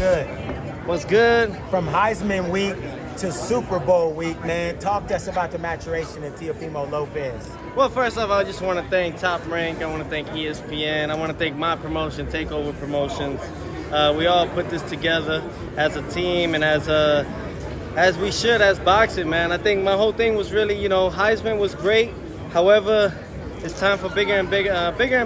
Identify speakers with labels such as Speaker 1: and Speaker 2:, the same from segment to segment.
Speaker 1: good?
Speaker 2: What's good?
Speaker 1: From Heisman week to Super Bowl week, man. Talk to us about the maturation of Teofimo Lopez.
Speaker 2: Well, first off, I just want to thank Top Rank. I want to thank ESPN. I want to thank my promotion, Takeover Promotions. We all put this together as a team and as we should as boxing, man. I think my whole thing was really, Heisman was great. However, it's time for bigger and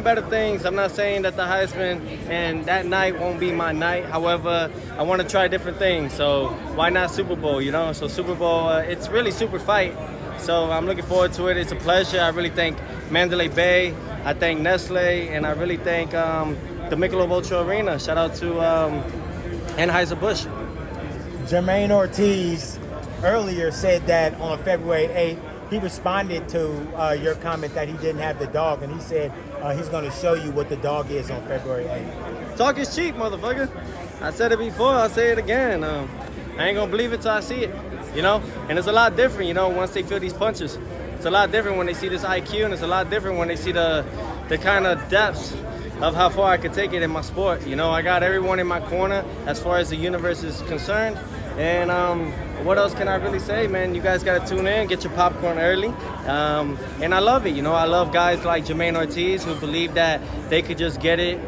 Speaker 2: better things. I'm not saying that the Heisman and that night won't be my night. However, I want to try different things. So why not Super Bowl, So Super Bowl, it's really super fight. So I'm looking forward to it. It's a pleasure. I really thank Mandalay Bay. I thank Nestle. And I really thank the Michelob Ultra Arena. Shout out to Anheuser-Busch.
Speaker 1: Jamaine Ortiz earlier said that on February 8th, he responded to your comment that he didn't have the dog, and he said he's going to show you what the dog is on February 8th.
Speaker 2: Talk is cheap, motherfucker. I said it before, I'll say it again. I ain't going to believe it till I see it, And it's a lot different, once they feel these punches. It's a lot different when they see this IQ, and it's a lot different when they see the kind of depths of how far I could take it in my sport. I got everyone in my corner as far as the universe is concerned. And what else can I really say, man? You guys got to tune in, get your popcorn early. And I love it, I love guys like Jamaine Ortiz who believe that they could just get it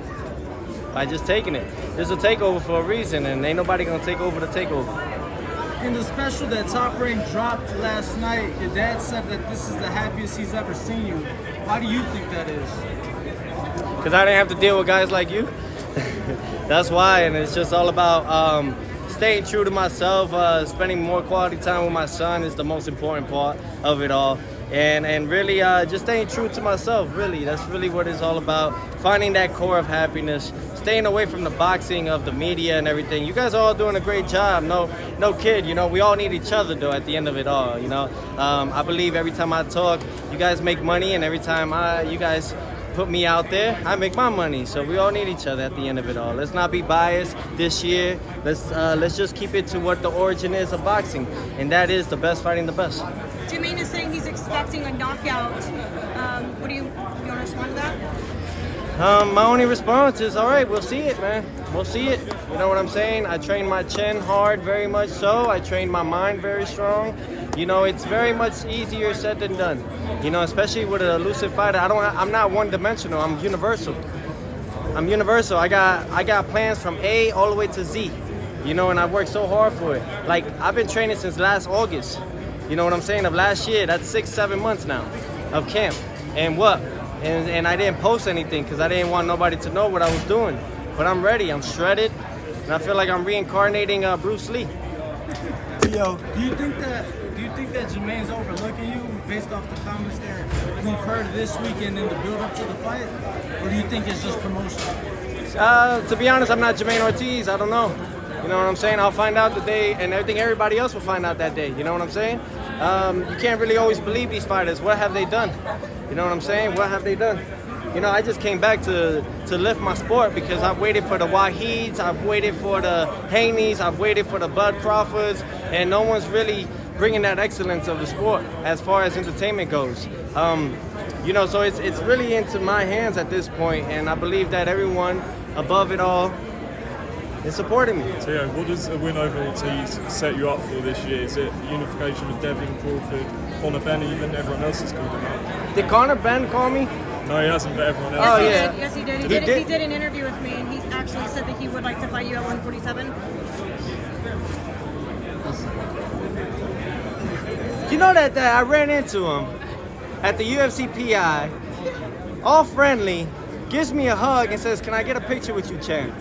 Speaker 2: by just taking it. This is a takeover for a reason, and ain't nobody going to take over the takeover.
Speaker 3: In the special that Top Rank dropped last night, your dad said that this is the happiest he's ever seen you. Why do you think that is?
Speaker 2: Because I didn't have to deal with guys like you. That's why, and it's just all about staying true to myself. Spending more quality time with my son is the most important part of it all. And really just staying true to myself, really. That's really what it's all about. Finding that core of happiness. Staying away from the boxing, of the media and everything. You guys are all doing a great job. No kid, we all need each other, though, at the end of it all, I believe every time I talk, you guys make money, and every time you guys put me out there, I make my money. So we all need each other at the end of it all. Let's not be biased this year. Let's just keep it to what the origin is of boxing, and that is the best fighting the best.
Speaker 4: Jamaine is saying he's expecting a knockout. What do you want to respond to that?
Speaker 2: My only response is, all right, we'll see it, man. We'll see it. You know what I'm saying? I train my chin hard, very much so. I train my mind very strong. It's very much easier said than done. Especially with an elusive fighter. I'm not one-dimensional. I'm universal. I got plans from A all the way to Z. And I worked so hard for it. Like, I've been training since last August. You know what I'm saying? Of last year. That's 6-7 months now of camp. And what? And I didn't post anything because I didn't want nobody to know what I was doing. But I'm ready. I'm shredded. And I feel like I'm reincarnating Bruce Lee.
Speaker 3: Theo, do you think that Jamaine's overlooking you based off the comments that we've heard this weekend in the build-up to the fight? Or do you think it's just promotion?
Speaker 2: To be honest, I'm not Jamaine Ortiz. I don't know. You know what I'm saying? I'll find out the day, and I think everybody else will find out that day. You know what I'm saying? You can't really always believe these fighters. What have they done? You know what I'm saying? What have they done? I just came back to lift my sport because I've waited for the Wahids, I've waited for the Haneys, I've waited for the Bud Crawfords, and no one's really bringing that excellence of the sport as far as entertainment goes. So it's really into my hands at this point, and I believe that everyone above it all is supporting me.
Speaker 5: So what does a win over Ortiz set you up for this year? Is it unification with Devin, Crawford, Conor Benn, even everyone else has called him out?
Speaker 2: Did Conor Benn call me?
Speaker 5: No, he hasn't, but everyone else.
Speaker 2: Oh, yeah.
Speaker 4: Yes, he did. He did an interview with me, and he actually said that he would like to fight you at 147.
Speaker 2: That I ran into him at the UFC PI, all friendly, gives me a hug and says, "Can I get a picture with you, champ?"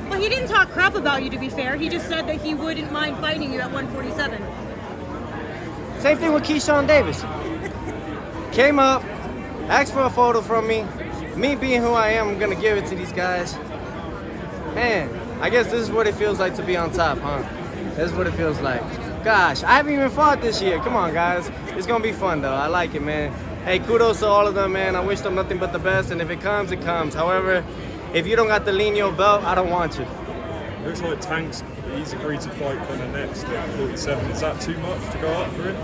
Speaker 4: Well, he didn't talk crap about you, to be fair. He just said that he wouldn't mind fighting you at 147.
Speaker 2: Same thing with Keyshawn Davis. Came up, asked for a photo from me. Me being who I am, I'm going to give it to these guys. Man, I guess this is what it feels like to be on top, huh? This is what it feels like. Gosh, I haven't even fought this year. Come on, guys. It's going to be fun, though. I like it, man. Hey, kudos to all of them, man. I wish them nothing but the best, and if it comes, it comes. However, if you don't got the Lino belt, I don't want you.
Speaker 5: Looks like Tank's, he's agreed to fight Conor next at 47. Is that too much to go up for him?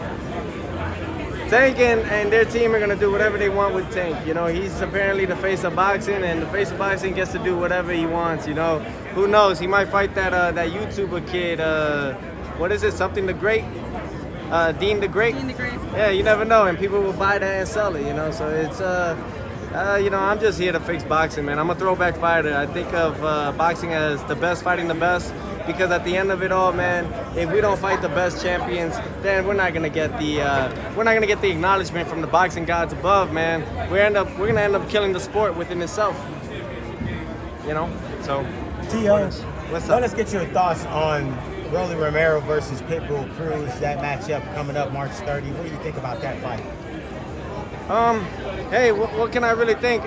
Speaker 2: Tank and their team are gonna do whatever they want with Tank. You know, he's apparently the face of boxing, and the face of boxing gets to do whatever he wants. You know, who knows? He might fight that YouTuber kid. What is it? Something the Great? Dean the Great.
Speaker 4: Dean the Great.
Speaker 2: Yeah, you never know, and people will buy that and sell it. You know, so it's you know, I'm just here to fix boxing, man. I'm a throwback fighter. I think of boxing as the best fighting the best, because at the end of it all, man, if we don't fight the best champions, then we're not gonna get the acknowledgement from the boxing gods above, man. We're gonna end up killing the sport within itself. You know, so.
Speaker 1: Tio,
Speaker 2: what's
Speaker 1: let
Speaker 2: up?
Speaker 1: us get your thoughts on Rolly Romero versus Pitbull Cruz, that matchup coming up March 30. What do you think about that fight?
Speaker 2: Hey, what can I really think?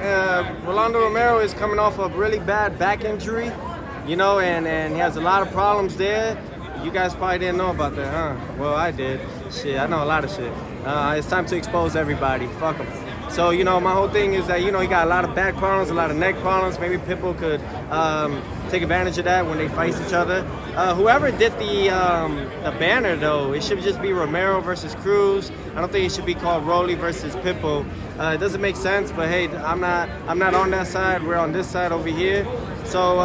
Speaker 2: Rolando Romero is coming off a really bad back injury, you know, and he has a lot of problems there. You guys probably didn't know about that, huh? Well, I did. Shit, I know a lot of shit. It's time to expose everybody. Fuck them. So, you know, my whole thing is that, you know, he got a lot of back problems, a lot of neck problems. Maybe Pitbull could take advantage of that when they face each other. Whoever did the banner, though, it should just be Romero versus Cruz. I don't think it should be called Rolly versus Pitbull. It doesn't make sense, but hey, I'm not on that side. We're on this side over here. So,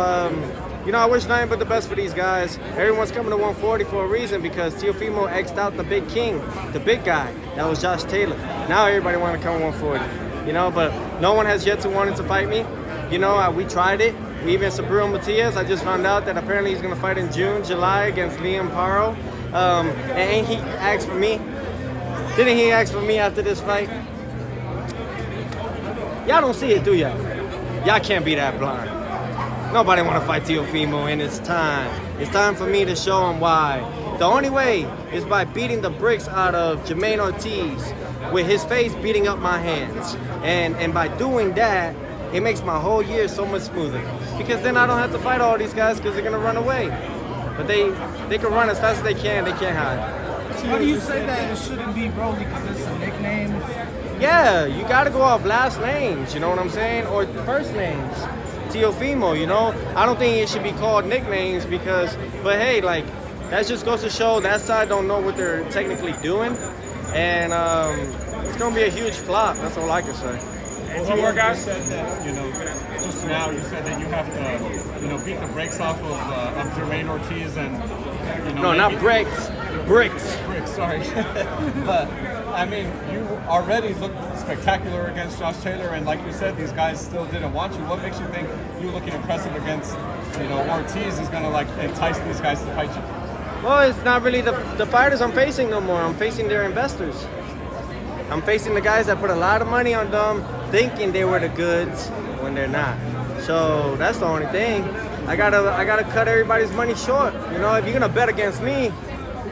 Speaker 2: you know, I wish nothing but the best for these guys. Everyone's coming to 140 for a reason, because Teofimo X'd out the big king, the big guy. That was Josh Taylor. Now everybody want to come to 140, you know, but no one has yet to wanted to fight me. You know, we tried it. We even Sabril Matias. I just found out that apparently he's going to fight in June, July against Liam Paro. And he asked for me. Didn't he ask for me after this fight? Y'all don't see it, do y'all? Y'all can't be that blind. Nobody want to fight Teofimo, and it's time. It's time for me to show him why. The only way is by beating the bricks out of Jamaine Ortiz with his face beating up my hands. And by doing that, it makes my whole year so much smoother. Because then I don't have to fight all these guys because they're going to run away. But they can run as fast as they can't hide.
Speaker 3: Why do you say that it shouldn't be Broly because it's a nickname?
Speaker 2: Yeah, you got to go off last names, you know what I'm saying? Or first names. Teofimo, you know? I don't think it should be called nicknames but hey, like, that just goes to show that side don't know what they're technically doing. And it's going to be a huge flop. That's all I can say.
Speaker 5: And one more guy said that, you know, just now you said that you have to, you know, beat the brakes off of Jamaine Ortiz and, you know.
Speaker 2: No, not brakes. Bricks.
Speaker 5: Bricks, sorry. But, I mean, you already looked spectacular against Josh Taylor, and like you said, these guys still didn't want you. What makes you think you looking impressive against, you know, Ortiz is going to, like, entice these guys to fight you?
Speaker 2: Well, it's not really the fighters I'm facing no more. I'm facing their investors. I'm facing the guys that put a lot of money on them, thinking they were the goods when they're not. So that's the only thing. I gotta cut everybody's money short. You know, if you're gonna bet against me,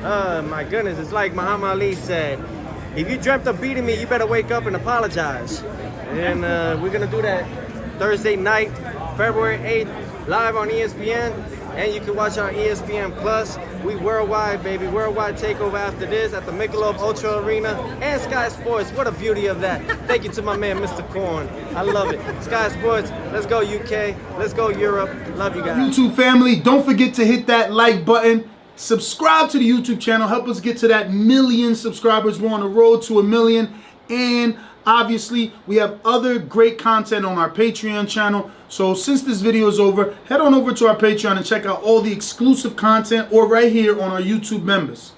Speaker 2: my goodness, it's like Muhammad Ali said, if you dreamt of beating me, you better wake up and apologize. And we're gonna do that Thursday night, February 8th, live on ESPN. And you can watch on ESPN Plus. We worldwide, baby. Worldwide takeover after this at the Michelob Ultra Arena and Sky Sports. What a beauty of that. Thank you to my man, Mr. Korn. I love it. Sky Sports, let's go UK. Let's go Europe. Love you guys.
Speaker 6: YouTube family, don't forget to hit that like button. Subscribe to the YouTube channel. Help us get to that 1 million subscribers. We're on the road to 1 million. And obviously, we have other great content on our Patreon channel. So since this video is over, head on over to our Patreon and check out all the exclusive content or right here on our YouTube members.